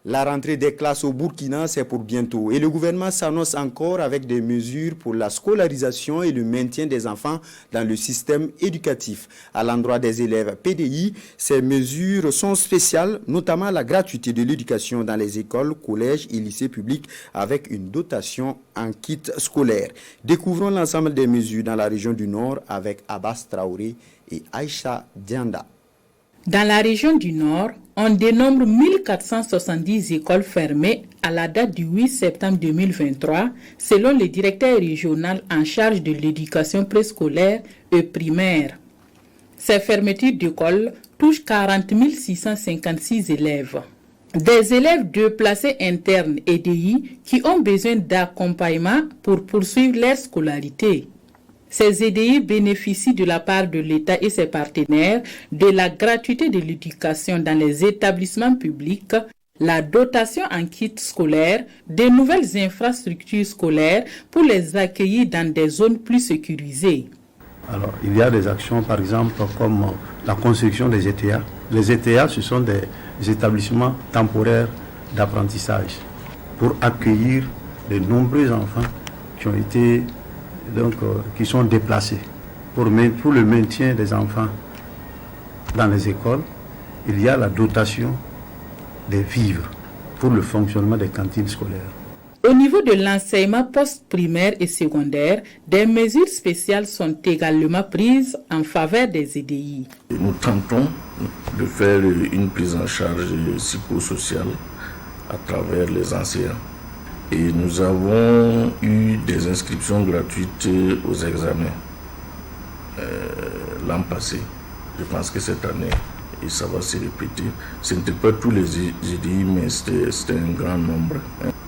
La rentrée des classes au Burkina, c'est pour bientôt. Et le gouvernement s'annonce encore avec des mesures pour la scolarisation et le maintien des enfants dans le système éducatif. À l'endroit des élèves PDI, ces mesures sont spéciales, notamment la gratuité de l'éducation dans les écoles, collèges et lycées publics avec une dotation en kit scolaire. Découvrons l'ensemble des mesures dans la région du Nord avec Abbas Traoré et Aïcha Dianda. Dans la région du Nord, on dénombre 1470 écoles fermées à la date du 8 septembre 2023, selon le directeur régional en charge de l'éducation préscolaire et primaire. Ces fermetures d'écoles touchent 40 656 élèves. Des élèves déplacés internes EDI qui ont besoin d'accompagnement pour poursuivre leur scolarité. Ces EDI bénéficient de la part de l'État et ses partenaires de la gratuité de l'éducation dans les établissements publics, la dotation en kit scolaire, de nouvelles infrastructures scolaires pour les accueillir dans des zones plus sécurisées. Alors, il y a des actions, par exemple, comme la construction des ETA. Les ETA, ce sont des établissements temporaires d'apprentissage pour accueillir de nombreux enfants qui ont été qui sont déplacés. Pour le maintien des enfants dans les écoles, il y a la dotation des vivres pour le fonctionnement des cantines scolaires. Au niveau de l'enseignement post-primaire et secondaire, des mesures spéciales sont également prises en faveur des EDI. Nous tentons de faire une prise en charge psychosociale à travers les enseignants. Et nous avons eu des inscriptions gratuites aux examens l'an passé. Je pense que cette année, et ça va se répéter. Ce n'était pas tous les EDI, mais c'était un grand nombre.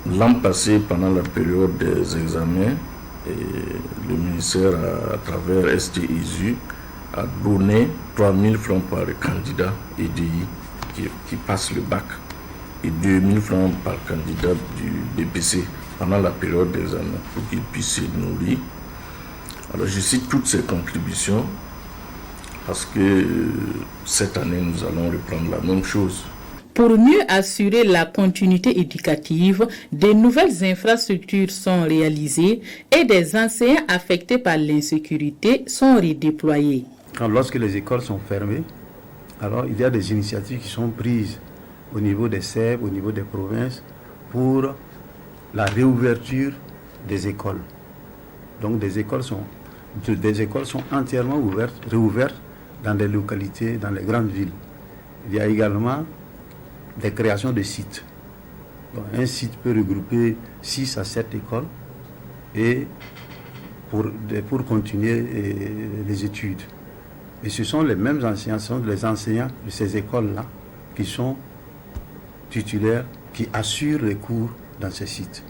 L'an passé, pendant la période des examens, le ministère, à travers STISU, a donné 3 000 francs par candidat EDI qui passe le bac, et 2 000 francs par candidat du BPC pendant la période d'examen pour qu'ils puissent se nourrir. Alors je cite toutes ces contributions parce que cette année nous allons reprendre la même chose. Pour mieux assurer la continuité éducative, de nouvelles infrastructures sont réalisées et des enseignants affectés par l'insécurité sont redéployés. Lorsque les écoles sont fermées, alors il y a des initiatives qui sont prises au niveau des SEB, au niveau des provinces, pour la réouverture des écoles. Donc des écoles sont entièrement réouvertes dans des localités, dans les grandes villes. Il y a également des créations de sites. Donc, un site peut regrouper 6 à 7 écoles et pour continuer les études. Et ce sont les mêmes enseignants, ce sont les enseignants de ces écoles-là qui sont titulaires, qui assurent les cours dans ces sites.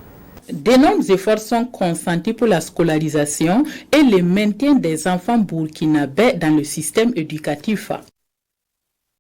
D'énormes efforts sont consentis pour la scolarisation et le maintien des enfants burkinabés dans le système éducatif.